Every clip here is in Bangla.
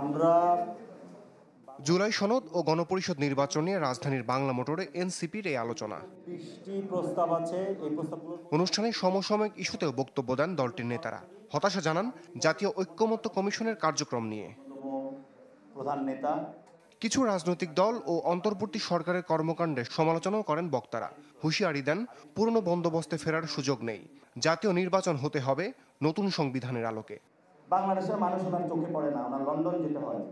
আমরা জুলাই সনদ ও গণপরিষদ নির্বাচন নিয়ে রাজধানীর বাংলা মোটরে এনসিপির এই আলোচনা। 20টি প্রস্তাব আছে, এই প্রস্তাবগুলো অনুষ্ঠানে সমসাময়িক ইস্যুতেও বক্তব্য দেন দলটির নেতারা। হতাশা জানান জাতীয় ঐক্যমত্য কমিশনের কার্যক্রম নিয়ে। প্রধান নেতা কিছু রাজনৈতিক দল ও অন্তর্বর্তী সরকারের কর্মকাণ্ডে সমালোচনাও করেন বক্তারা। হুঁশিয়ারি দেন পুরনো বন্দোবস্তে ফেরার সুযোগ নেই, জাতীয় নির্বাচন হতে হবে নতুন সংবিধানের আলোকে। বাংলাদেশের মানুষ ওনার চোখে পড়ে না, ওনার লন্ডন যেতে হয়।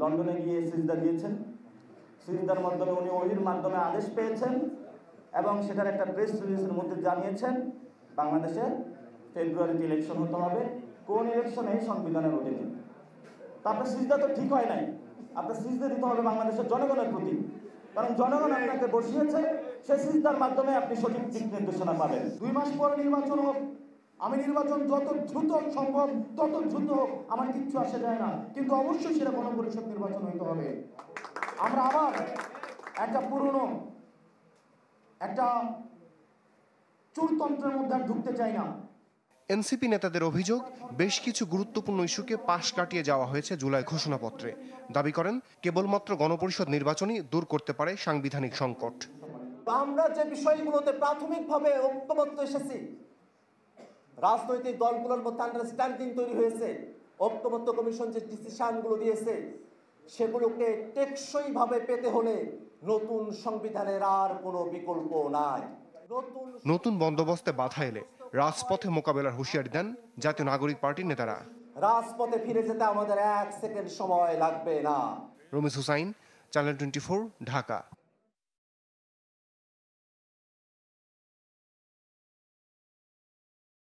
লন্ডনে গিয়ে সিজদা দিয়েছেন, সিজদার মাধ্যমে উনি ওহির মাধ্যমে আদেশ পেয়েছেন এবং সেটার একটা প্রেস রিলিজের মধ্যে জানিয়েছেন বাংলাদেশে ফেব্রুয়ারিতে ইলেকশন হতে হবে, কোন ইলেকশনে সংবিধানের অধীনে। তা আপনার সিজদা তো ঠিক হয় নাই, আপনার সিজদা দিতে হবে বাংলাদেশের জনগণের প্রতি, কারণ জনগণ আপনাকে বসিয়েছে, সেই সিজদার মাধ্যমে আপনি সঠিক দিক নির্দেশনা পাবেন। 2 মাস পরে নির্বাচন হোক, আমি নির্বাচন যত দ্রুত সম্ভব তত দ্রুত হোক, আমার কিচ্ছু আসে যায় না, কিন্তু অবশ্যই সেটা গণপরিষদ নির্বাচন হইতে হবে। আমরা আবার একটা পুরনো একটা চুরতন্ত্রের মধ্যে আর ঢুকতে চাই না। এনসিপি নেতাদের অভিযোগ, বেশ কিছু গুরুত্বপূর্ণ ইস্যুকে পাশ কাটিয়ে যাওয়া হয়েছে জুলাই ঘোষণাপত্রে। দাবি করেন কেবলমাত্র গণপরিষদ নির্বাচনই দূর করতে পারে সাংবিধানিক সংকট। আমরা যে বিষয়গুলোতে প্রাথমিকভাবে ঐক্যমত্য এসেছি, রাজনৈতিক দলগুলোর মধ্যে আন্ডারস্ট্যান্ডিং তৈরি হয়েছে, ঐক্যমত্য কমিশন যে ডিসিশনগুলো দিয়েছে সেগুলোকে টেকসইভাবে পেতে হলে নতুন সংবিধানের আর কোনো বিকল্প নাই। নতুন বন্দোবস্তে বাধা এলে রাজপথে মোকাবেলার হুঁশিয়ারি দেন জাতীয় নাগরিক পার্টির নেতারা। রাজপথে ফিরে যেতে আমাদের 1 সেকেন্ড সময় লাগবে না। রমিজ হুসাইন, চ্যানেল 24, ঢাকা।